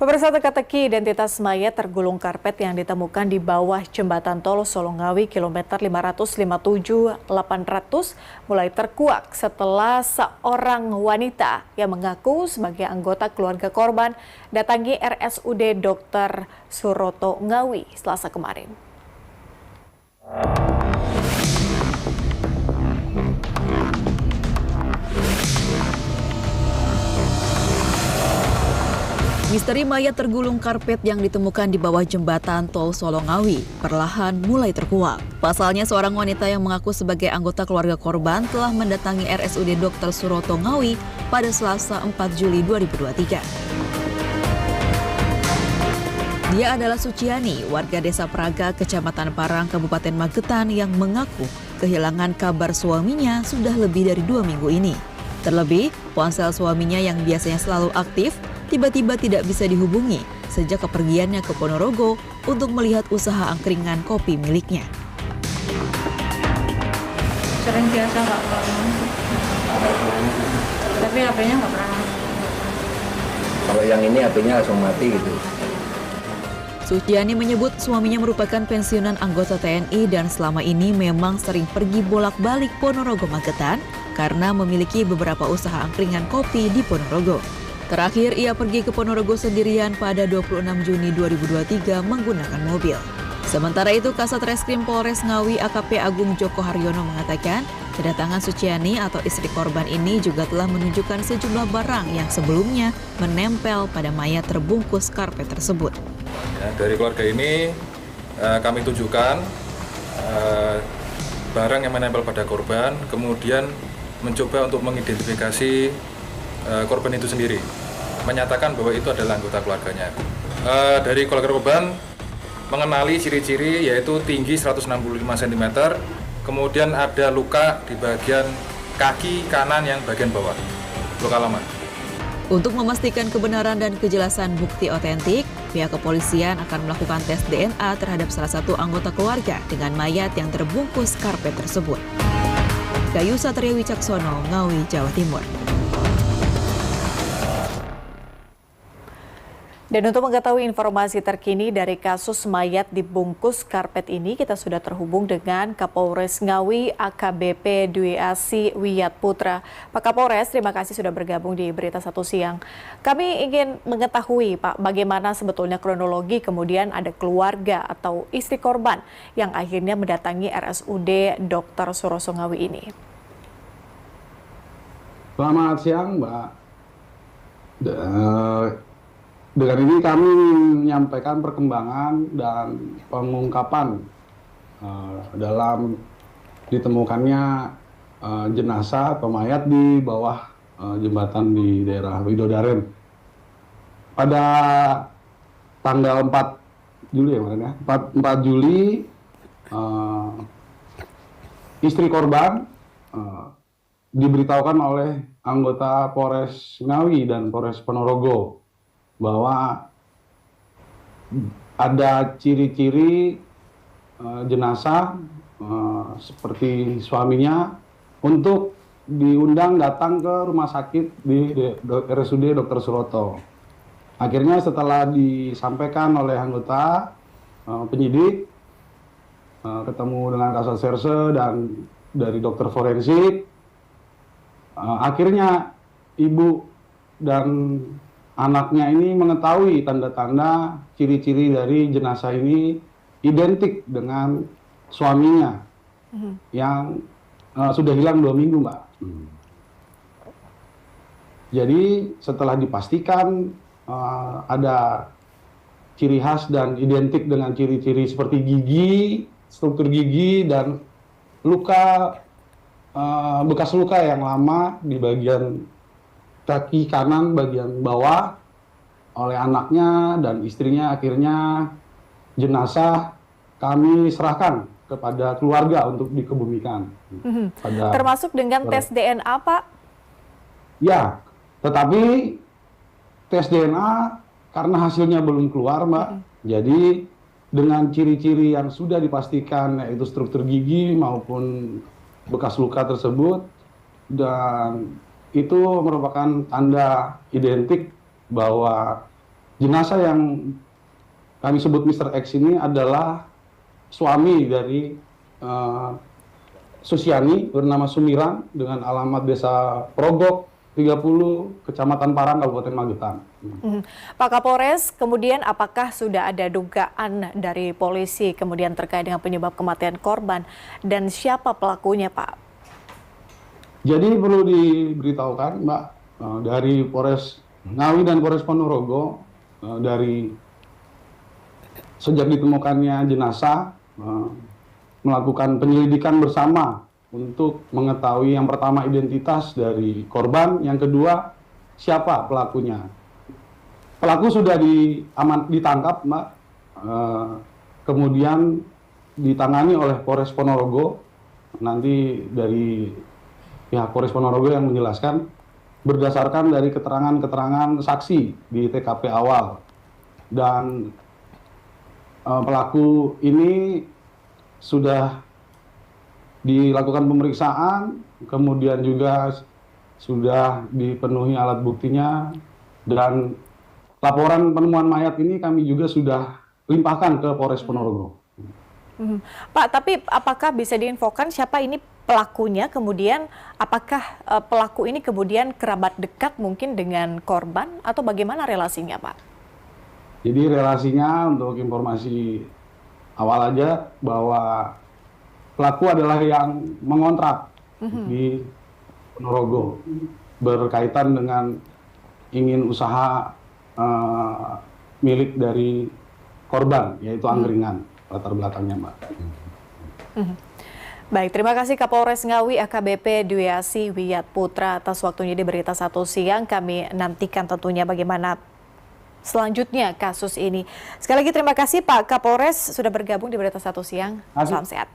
Pemirsa, teka-teki identitas mayat tergulung karpet yang ditemukan di bawah jembatan tol Solongawi kilometer 557-800 mulai terkuak setelah seorang wanita yang mengaku sebagai anggota keluarga korban datangi RSUD Dr. Suroto Ngawi Selasa kemarin. Misteri mayat tergulung karpet yang ditemukan di bawah jembatan tol Solongawi perlahan mulai terkuak. Pasalnya, seorang wanita yang mengaku sebagai anggota keluarga korban telah mendatangi RSUD Dr. Suroto Ngawi pada Selasa 4 Juli 2023. Dia adalah Suciani, warga Desa Praga, Kecamatan Parang, Kabupaten Magetan yang mengaku kehilangan kabar suaminya sudah lebih dari 2 minggu ini. Terlebih, ponsel suaminya yang biasanya selalu aktif tiba-tiba tidak bisa dihubungi sejak kepergiannya ke Ponorogo untuk melihat usaha angkringan kopi miliknya. Sering biasa nggak pernah, tapi HP-nya nggak pernah. Kalau yang ini HP-nya langsung mati gitu. Suciani menyebut suaminya merupakan pensiunan anggota TNI dan selama ini memang sering pergi bolak-balik Ponorogo Magetan karena memiliki beberapa usaha angkringan kopi di Ponorogo. Terakhir, ia pergi ke Ponorogo sendirian pada 26 Juni 2023 menggunakan mobil. Sementara itu, Kasat Reskrim Polres Ngawi AKP Agung Joko Haryono mengatakan, kedatangan Suciani atau istri korban ini juga telah menunjukkan sejumlah barang yang sebelumnya menempel pada mayat terbungkus karpet tersebut. Ya, dari keluarga ini kami tunjukkan barang yang menempel pada korban, kemudian mencoba untuk mengidentifikasi korban itu sendiri, menyatakan bahwa itu adalah anggota keluarganya. Dari keluarga korban mengenali ciri-ciri yaitu tinggi 165 cm, kemudian ada luka di bagian kaki kanan yang bagian bawah, luka lama. Untuk memastikan kebenaran dan kejelasan bukti otentik, pihak kepolisian akan melakukan tes DNA terhadap salah satu anggota keluarga dengan mayat yang terbungkus karpet tersebut. Gayu Satria Wicaksono, Ngawi, Jawa Timur. Dan untuk mengetahui informasi terkini dari kasus mayat dibungkus karpet ini, kita sudah terhubung dengan Kapolres Ngawi AKBP Dwi Asi Wiyat Putra. Pak Kapolres, terima kasih sudah bergabung di Berita Satu Siang. Kami ingin mengetahui, Pak, bagaimana sebetulnya kronologi kemudian ada keluarga atau istri korban yang akhirnya mendatangi RSUD Dr. Suroto Ngawi ini. Selamat siang, Mbak. Dengan ini kami menyampaikan perkembangan dan pengungkapan dalam ditemukannya jenazah atau mayat di bawah jembatan di daerah Widodaren. Pada tanggal 4 Juli ya, kemarin ya, 4 Juli istri korban diberitahukan oleh anggota Polres Ngawi dan Polres Ponorogo bahwa ada ciri-ciri jenazah seperti suaminya untuk diundang datang ke rumah sakit di RSUD Dr. Suroto. Akhirnya setelah disampaikan oleh anggota penyidik, ketemu dengan Kasat Serse dan dari dokter forensik, akhirnya ibu dan anaknya ini mengetahui tanda-tanda ciri-ciri dari jenazah ini identik dengan suaminya yang sudah hilang 2 minggu, Mbak. Jadi setelah dipastikan ada ciri khas dan identik dengan ciri-ciri seperti gigi, struktur gigi dan luka, bekas luka yang lama di bagian kaki kanan bagian bawah oleh anaknya dan istrinya, akhirnya jenazah kami serahkan kepada keluarga untuk dikebumikan. Termasuk dengan tes DNA, Pak? Ya, tetapi tes DNA karena hasilnya belum keluar, Mbak. Jadi dengan ciri-ciri yang sudah dipastikan yaitu struktur gigi maupun bekas luka tersebut, dan itu merupakan tanda identik bahwa jenazah yang kami sebut Mr. X ini adalah suami dari Susiani bernama Sumiran dengan alamat Desa Progok 30, Kecamatan Parang, Kabupaten Magetan. Pak Kapolres, kemudian apakah sudah ada dugaan dari polisi kemudian terkait dengan penyebab kematian korban dan siapa pelakunya, Pak? Jadi perlu diberitahukan, Mbak, dari Polres Ngawi dan Polres Ponorogo, dari sejak ditemukannya jenazah, melakukan penyelidikan bersama untuk mengetahui yang pertama identitas dari korban, yang kedua siapa pelakunya. Pelaku sudah ditangkap, Mbak, kemudian ditangani oleh Polres Ponorogo. Nanti dari pihak Polres Ponorogo yang menjelaskan berdasarkan dari keterangan-keterangan saksi di TKP awal. Dan pelaku ini sudah dilakukan pemeriksaan, kemudian juga sudah dipenuhi alat buktinya, dan laporan penemuan mayat ini kami juga sudah limpahkan ke Polres Ponorogo. Pak, tapi apakah bisa diinfokan siapa ini pelakunya, kemudian apakah pelaku ini kemudian kerabat dekat mungkin dengan korban, atau bagaimana relasinya, Pak? Jadi relasinya, untuk informasi awal aja, bahwa pelaku adalah yang mengontrak di Ponorogo berkaitan dengan ingin usaha milik dari korban, yaitu angkringan, latar belakangnya, Mbak. Baik, terima kasih Kapolres Ngawi AKBP Dwi Asi Wiyat Putra atas waktunya di Berita Satu Siang. Kami nantikan tentunya bagaimana selanjutnya kasus ini. Sekali lagi terima kasih Pak Kapolres sudah bergabung di Berita Satu Siang. Salam sehat.